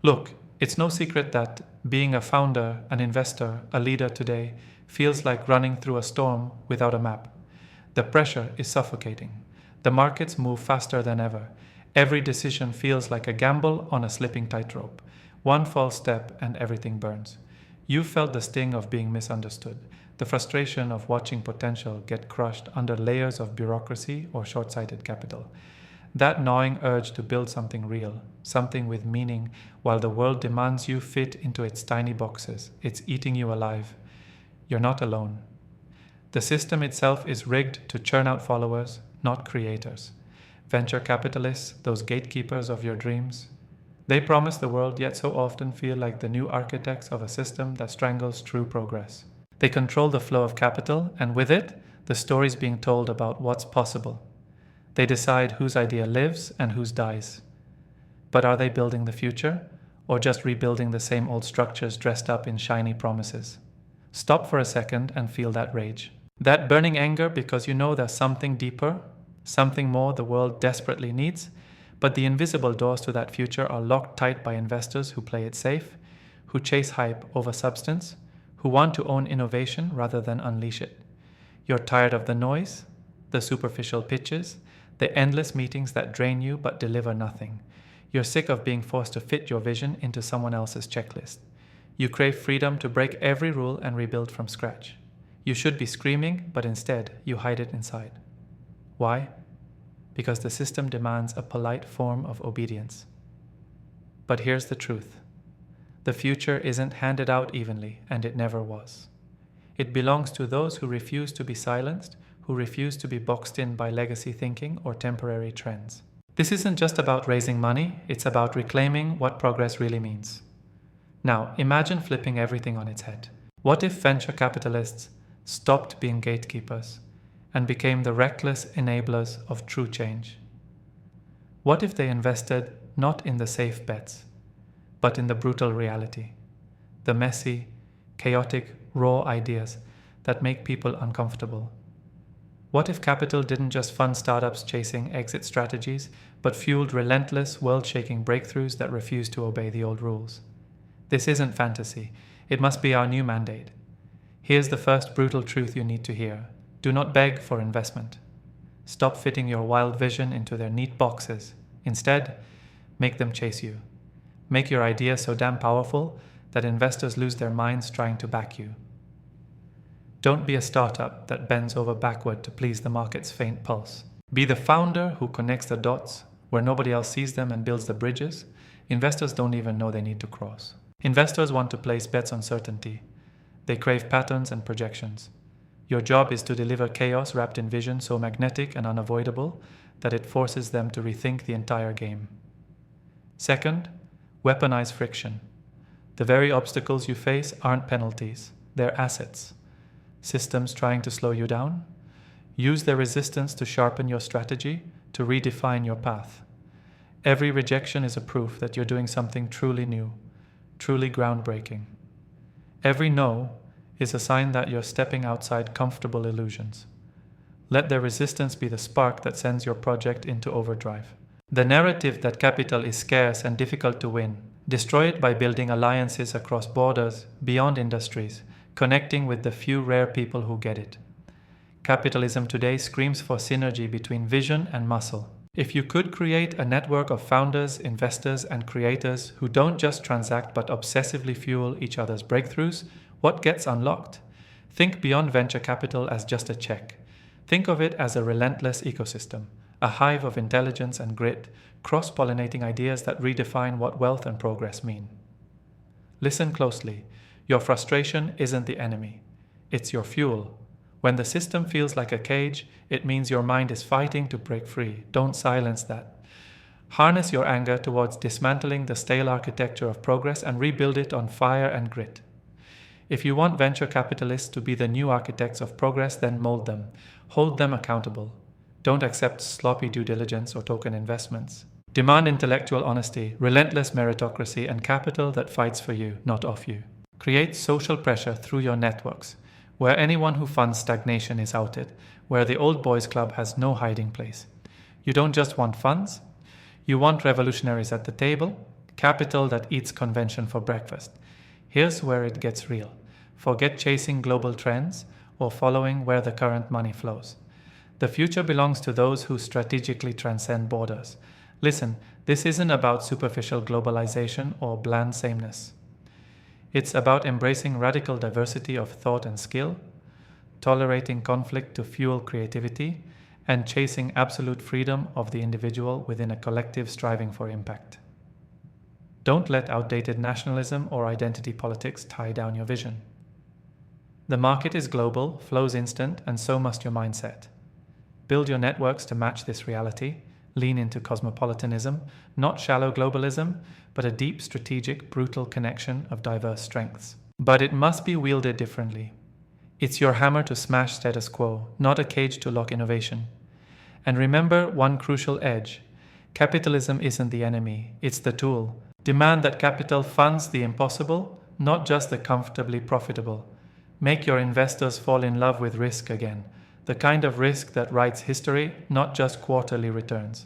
Look, it's no secret that being a founder, an investor, a leader today feels like running through a storm without a map. The pressure is suffocating. The markets move faster than ever. Every decision feels like a gamble on a slipping tightrope. One false step and everything burns. You felt the sting of being misunderstood, the frustration of watching potential get crushed under layers of bureaucracy or short-sighted capital. That gnawing urge to build something real, something with meaning, while the world demands you fit into its tiny boxes. It's eating you alive. You're not alone. The system itself is rigged to churn out followers, not creators. Venture capitalists, those gatekeepers of your dreams, they promise the world yet so often feel like the new architects of a system that strangles true progress. They control the flow of capital, and with it, the stories being told about what's possible. They decide whose idea lives and whose dies. But are they building the future, or just rebuilding the same old structures dressed up in shiny promises? Stop for a second and feel that rage. That burning anger because you know there's something deeper, something more the world desperately needs, but the invisible doors to that future are locked tight by investors who play it safe, who chase hype over substance, who want to own innovation rather than unleash it. You're tired of the noise, the superficial pitches, the endless meetings that drain you but deliver nothing. You're sick of being forced to fit your vision into someone else's checklist. You crave freedom to break every rule and rebuild from scratch. You should be screaming, but instead you hide it inside. Why? Because the system demands a polite form of obedience. But here's the truth. The future isn't handed out evenly, and it never was. It belongs to those who refuse to be silenced, who refuse to be boxed in by legacy thinking or temporary trends. This isn't just about raising money, it's about reclaiming what progress really means. Now, imagine flipping everything on its head. What if venture capitalists stopped being gatekeepers and became the reckless enablers of true change? What if they invested not in the safe bets, but in the brutal reality, the messy, chaotic, raw ideas that make people uncomfortable? What if capital didn't just fund startups chasing exit strategies, but fueled relentless, world-shaking breakthroughs that refuse to obey the old rules? This isn't fantasy. It must be our new mandate. Here's the first brutal truth you need to hear. Do not beg for investment. Stop fitting your wild vision into their neat boxes. Instead, make them chase you. Make your idea so damn powerful that investors lose their minds trying to back you. Don't be a startup that bends over backward to please the market's faint pulse. Be the founder who connects the dots where nobody else sees them and builds the bridges investors don't even know they need to cross. Investors want to place bets on certainty. They crave patterns and projections. Your job is to deliver chaos wrapped in vision so magnetic and unavoidable that it forces them to rethink the entire game. Second, weaponize friction. The very obstacles you face aren't penalties, they're assets. Systems trying to slow you down? Use their resistance to sharpen your strategy, to redefine your path. Every rejection is a proof that you're doing something truly new, truly groundbreaking. Every no is a sign that you're stepping outside comfortable illusions. Let their resistance be the spark that sends your project into overdrive. The narrative that capital is scarce and difficult to win, destroy it by building alliances across borders, beyond industries, connecting with the few rare people who get it. Capitalism today screams for synergy between vision and muscle. If you could create a network of founders, investors, and creators who don't just transact but obsessively fuel each other's breakthroughs, what gets unlocked? Think beyond venture capital as just a check. Think of it as a relentless ecosystem, a hive of intelligence and grit, cross-pollinating ideas that redefine what wealth and progress mean. Listen closely. Your frustration isn't the enemy. It's your fuel. When the system feels like a cage, it means your mind is fighting to break free. Don't silence that. Harness your anger towards dismantling the stale architecture of progress and rebuild it on fire and grit. If you want venture capitalists to be the new architects of progress, then mold them. Hold them accountable. Don't accept sloppy due diligence or token investments. Demand intellectual honesty, relentless meritocracy, and capital that fights for you, not off you. Create social pressure through your networks, where anyone who funds stagnation is outed, where the old boys club has no hiding place. You don't just want funds, you want revolutionaries at the table, capital that eats convention for breakfast. Here's where it gets real. Forget chasing global trends or following where the current money flows. The future belongs to those who strategically transcend borders. Listen, this isn't about superficial globalization or bland sameness. It's about embracing radical diversity of thought and skill, tolerating conflict to fuel creativity, and chasing absolute freedom of the individual within a collective striving for impact. Don't let outdated nationalism or identity politics tie down your vision. The market is global, flows instant, and so must your mindset. Build your networks to match this reality. Lean into cosmopolitanism, not shallow globalism, but a deep, strategic, brutal connection of diverse strengths. But it must be wielded differently. It's your hammer to smash status quo, not a cage to lock innovation. And remember one crucial edge. Capitalism isn't the enemy, it's the tool. Demand that capital funds the impossible, not just the comfortably profitable. Make your investors fall in love with risk again. The kind of risk that writes history, not just quarterly returns.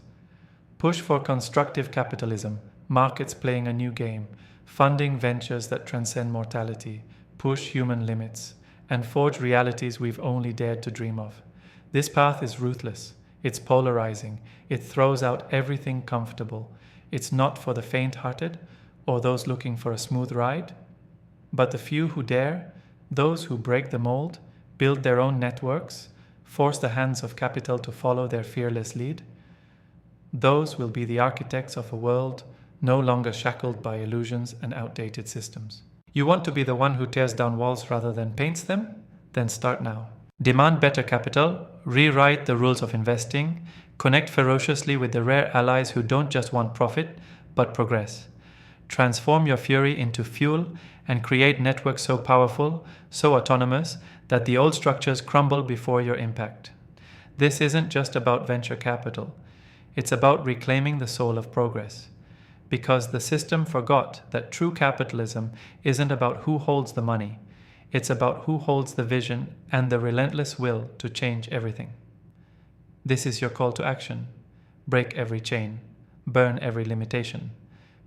Push for constructive capitalism, markets playing a new game, funding ventures that transcend mortality, push human limits, and forge realities we've only dared to dream of. This path is ruthless, it's polarizing, it throws out everything comfortable. It's not for the faint-hearted or those looking for a smooth ride, but the few who dare, those who break the mold, build their own networks, force the hands of capital to follow their fearless lead. Those will be the architects of a world no longer shackled by illusions and outdated systems. You want to be the one who tears down walls rather than paints them? Then start now. Demand better capital, rewrite the rules of investing, connect ferociously with the rare allies who don't just want profit, but progress. Transform your fury into fuel and create networks so powerful, so autonomous, that the old structures crumble before your impact. This isn't just about venture capital. It's about reclaiming the soul of progress. Because the system forgot that true capitalism isn't about who holds the money. It's about who holds the vision and the relentless will to change everything. This is your call to action. Break every chain. Burn every limitation.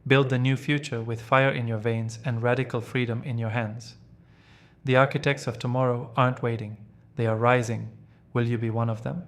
Build the new future with fire in your veins and radical freedom in your hands. The architects of tomorrow aren't waiting. They are rising. Will you be one of them?